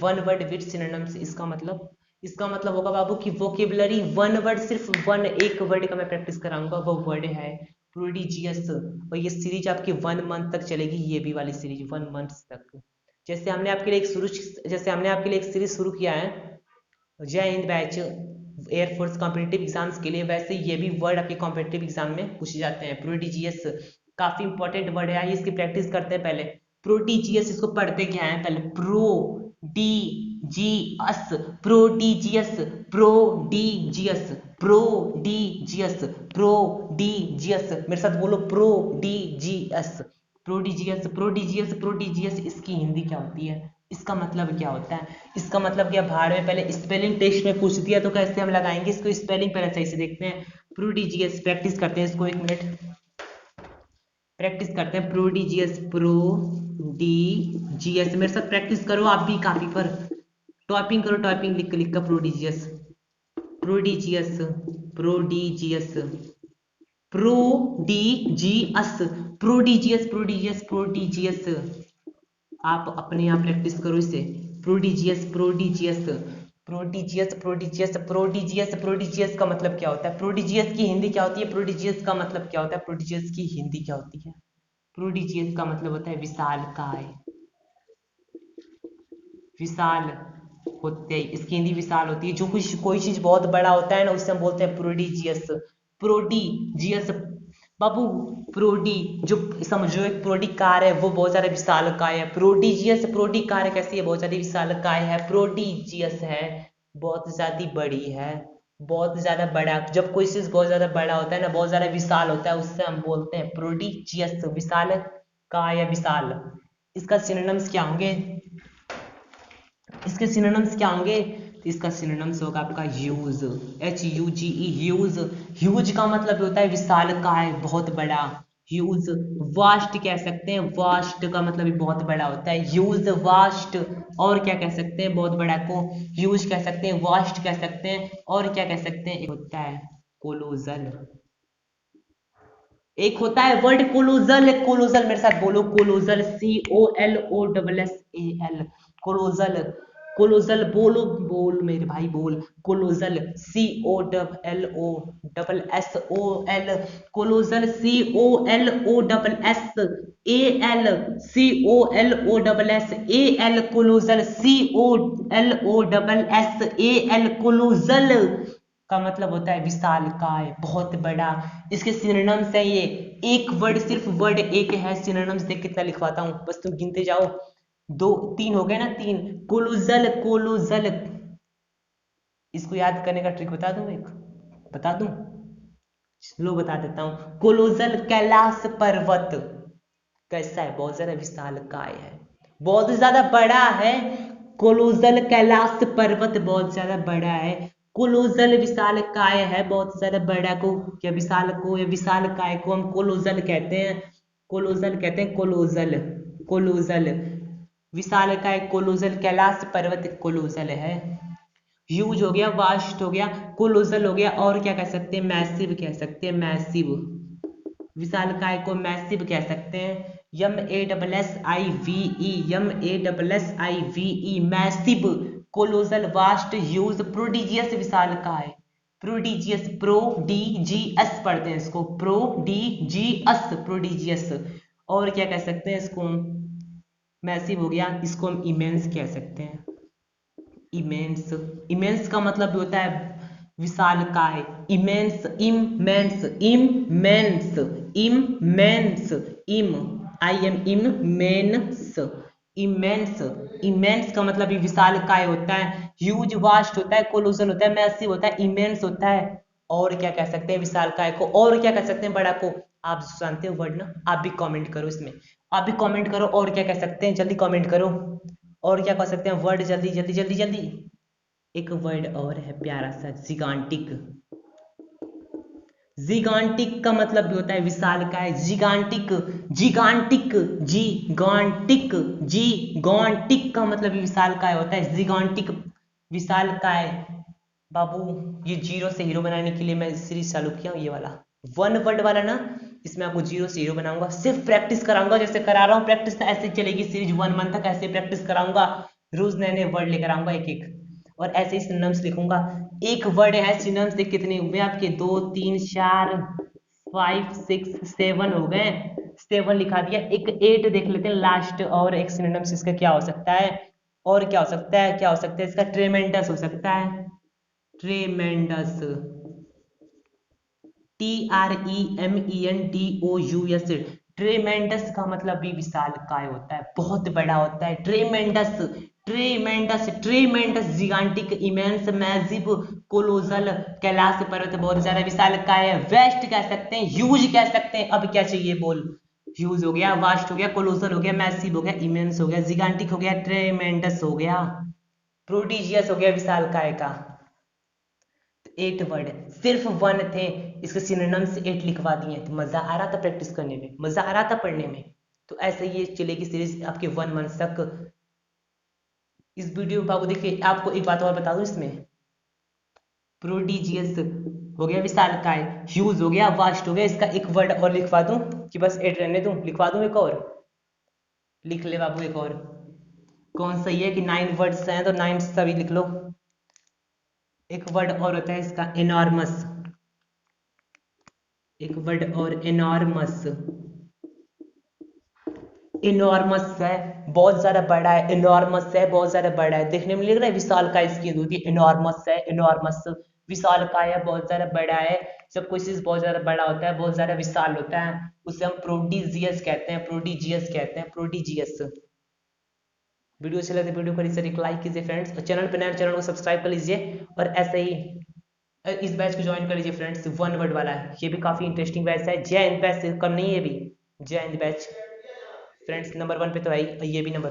One word with synonyms. इसका मतलब होगा बाबू कि वोकेबलरी वन वर्ड, सिर्फ एक वर्ड का मैं प्रैक्टिस कराऊंगा, वो वर्ड है प्रोडिजियस। और ये सीरीज आपकी 1 मंथ तक चलेगी, ये भी वाली सीरीज 1 मंथ तक। जैसे हमने आपके लिए एक सीरीज शुरू किया है जय Hind batch air force competitive exams के लिए, वैसे ये भी वर्ड आपके कॉम्पिटिटिव एग्जाम में पूछे जाते हैं। प्रोडिजियस काफी इंपॉर्टेंट वर्ड है, आइए इसकी प्रैक्टिस करते हैं। पहले प्रोडिजियस, इसको पढ़ते क्या है पहले, prodigious, prodigious, prodigious, prodigious, prodigious, मेरे साथ बोलो प्रोडिजियस, प्रोडिजियस, प्रोडिजियस, प्रोडिजियस। इसकी हिंदी क्या होती है, इसका मतलब क्या होता है, इसका मतलब क्या, भाड़ में पहले स्पेलिंग टेस्ट में पूछ दिया तो कैसे हम लगाएंगे इसको, स्पेलिंग पहले सही से देखते हैं। प्रोडिजियस प्रैक्टिस करते हैं इसको, 1 मिनट प्रैक्टिस करते हैं। प्रोडिजियस, प्रोडिजियस, मेरे साथ प्रैक्टिस करो आप भी, काफी पर टाइपिंग करो, टाइपिंग लिख लिख कर prodigious, prodigious, prodigious, prodigious, prodigious, prodigious, prodigious. आप अपने यहाँ प्रैक्टिस करो इसे, prodigious, prodigious, prodigious, prodigious, prodigious, prodigious का मतलब क्या होता है, प्रोडिजियस की हिंदी क्या होती है, प्रोडिजियस का मतलब क्या होता है, प्रोडिजियस की हिंदी क्या होती है। प्रोडिजियस का मतलब होता है विशालकाय, विशाल होते हैं, इसकी हिंदी विशाल होती है। जो कुछ कोई चीज बहुत बड़ा होता है ना, उससे हम बोलते हैं प्रोडिजियस, प्रोडिजियस बाबू। प्रोडी जो समझो, एक प्रोडी कार है वो बहुत ज्यादा विशालकाय है, प्रोडिजियस प्रोडी कार कैसी है, बहुत ज्यादा विशालकाय है, प्रोडिजियस है बहुत ज्यादा बड़ी है, बहुत ज्यादा बड़ा। जब कोई चीज बहुत ज्यादा बड़ा होता है ना, बहुत ज्यादा विशाल होता है, उससे हम बोलते हैं प्रोडिजियस, विशालकाय या विशाल। इसका सिनोनिम्स क्या होंगे, इसके सिनोनिम्स क्या होंगे, तो इसका सिनोनिम्स होगा आपका ह्यूज, HUGE, ह्यूज। ह्यूज का मतलब होता है विशालकाय, बहुत बड़ा। ह्यूज, वास्ट कह सकते हैं, वास्ट का मतलब भी बहुत बड़ा होता है, ह्यूज, वास्ट। और क्या कह सकते हैं, बहुत बड़ा को ह्यूज कह सकते हैं, वास्ट कह सकते हैं, और क्या कह सकते हैं, एक होता है कोलोजल, एक होता है वर्ड कोलोजल, कोलोजल मेरे साथ बोलो, कोलोजल, COLOSSAL, कोलोजल, कोलोजल बोलो, बोल मेरे भाई बोल, colossal, COLOSSOL, colossal, COLOSSAL, colossal, COLOSSAL, colossal का मतलब होता है विशालकाय, बहुत बड़ा। इसके सिनोनिम्स है ये, एक वर्ड, सिर्फ वर्ड एक है, सिनोनिम्स देख कितना लिखवाता हूं, बस तुम गिनते जाओ। 2 3 हो गए ना, 3। कोलोजल, कोलोजल, इसको याद करने का ट्रिक बता दूं, एक बता दूं, लो बता देता हूं। कोलोजल कैलाश पर्वत कैसा है, बहुत ज्यादा विशालकाय है, बहुत ज्यादा बड़ा है। कोलोजल कैलाश पर्वत बहुत ज्यादा बड़ा है, कोलोजल विशालकाय है, बहुत ज्यादा बड़ा को या विशाल को या विशालकाय को हम कोलोजल कहते हैं, कोलोजल कहते हैं, कोलोजल, कोलोजल, विशालकाय कोलोजल, कैलाश पर्वत कोलोजल है। ह्यूज हो गया, वास्ट हो गया, कोलोजल हो गया, और क्या कह सकते हैं, मैसिव कह सकते हैं, मैसिव, विशालकाय को मैसिव कह सकते हैं, MASSIVE, MASSIVE, massive, colossal, vast, huge, prodigious, विशालकाय, प्रोडिजियस, प्रोडिजियस पढ़ते हैं इसको, प्रोडिजियस, प्रोडिजियस। और क्या कह सकते हैं इसको, मैसिव हो गया, इसको हम इमेंस कह सकते हैं, इमेंस, इमेंस का मतलब भी होता है विशालकाय, immense, immense, immense, immense, immense, immense, immense का मतलब भी विशालकाय होता है, ह्यूज, वास्ट होता है, कोलोजल होता है, मैसिव होता है, इमेंस होता है। और क्या कह सकते हैं विशालकाय को, और क्या कह सकते हैं बड़ा को, आप जानते हो वर्ड ना, आप भी कमेंट करो इसमें, आप भी कमेंट करो, और क्या कह सकते हैं, जल्दी कमेंट करो, और क्या कह सकते हैं वर्ड, जल्दी जल्दी जल्दी जल्दी। एक वर्ड और है प्यारा सा, जिगांटिक, जिगांटिक का मतलब भी होता है विशालकाय, जिगांटिक, जिगांटिक, जिगांटिक, जिगांटिक का मतलब भी विशालकाय होता है, जिगांटिक, विशालकाय। बाबू ये जीरो से हीरो बनाने के लिए मैं सीरीज चालू किया हूँ, ये वाला 1 वर्ड वाला ना, इसमें आपको जीरो से हीरो बनाऊंगा, सिर्फ प्रैक्टिस कराऊंगा, जैसे करा रहा हूँ प्रैक्टिस, ऐसे चलेगी सीरीज 1 मंथ तक, ऐसे प्रैक्टिस कराऊंगा। रोज नए नए वर्ड लेकर आऊंगा एक एक, और ऐसे ही सिनोनिम्स लिखूंगा। एक वर्ड है सिनोनिम्स देख कितने हुए आपके, 2 3 4 5 6 7 हो गए, 7 लिखा दिया। एक 8 देख लेते हैं लास्ट, और एक सिनोनिम्स इसका क्या हो सकता है, और क्या हो सकता है, क्या हो सकता है इसका, ट्रेमेंडस हो सकता है, ट्रेमेंडस, TREMENDOUS। ट्रेमेंडस का मतलब भी विशालकाय होता है, बहुत बड़ा होता है। Tremendous, tremendous, tremendous, gigantic, immense, massive, colossal, Kailash पर्वत बहुत ज्यादा विशालकाय है। वेस्ट कह सकते हैं, ह्यूज कह सकते हैं। अब क्या चाहिए बोल, ह्यूज हो गया, वास्ट हो गया, कोलोसल हो गया, मैसिव हो गया, इमेंस हो गया, जिगांटिक हो गया, ट्रेमेंडस हो गया, प्रोडिजियस हो गया विशालकाय का। 8 वर्ड सिर्फ 1 थे, इसके सिनोनिम्स 8 लिखवा दिए। तो मजा आ रहा था प्रैक्टिस करने में, मजा आ रहा था पढ़ने में। तो ऐसे ये चलेगी सीरीज आपके 1 मंथ तक। इस वीडियो में बाबू देखिए, आपको एक बात और बता दूं, इसमें प्रोडिजियस हो गया, विशालकाय, ह्यूज हो गया, वास्ट हो गया। इसका एक वर्ड और लिखवा दूं कि बस 8 रहने दूं, लिखवा दूं एक और, लिख ले बाबू एक और। कौन सही है कि 9 वर्ड्स हैं तो 9 सभी लिख लो। एक वर्ड और होता है इसका, एनॉर्मस। एक वर्ड और, एनॉर्मस। इनॉर्मस है, बहुत ज्यादा बड़ा है, इनॉर्मस है, बहुत ज्यादा बड़ा है। देखने में लग रहा है विशालकाय इसकी होती है, इनॉर्मस है, इनॉर्मस, विशालकाय है, बहुत ज्यादा बड़ा है। जब कोई चीज बहुत ज्यादा बड़ा होता है, बहुत ज्यादा विशाल होता है, उसे हम प्रोडिजियस कहते हैं, प्रोडिजियस कहते हैं, प्रोडिजियस। वीडियो अच्छा लगे तो वीडियो को एक लाइक कीजिए फ्रेंड्स, और चैनल पर नए चैनल को सब्सक्राइब कर लीजिए। और ऐसे ही इस बैच को ज्वाइन कर लीजिए फ्रेंड्स, 1 वर्ड वाला है, ये भी काफी इंटरेस्टिंग बैच है। जय हिंद बैच से कम नहीं है, भी जय हिंद बैच फ्रेंड्स नंबर 1 पे तो है ही, ये भी नंबर 1।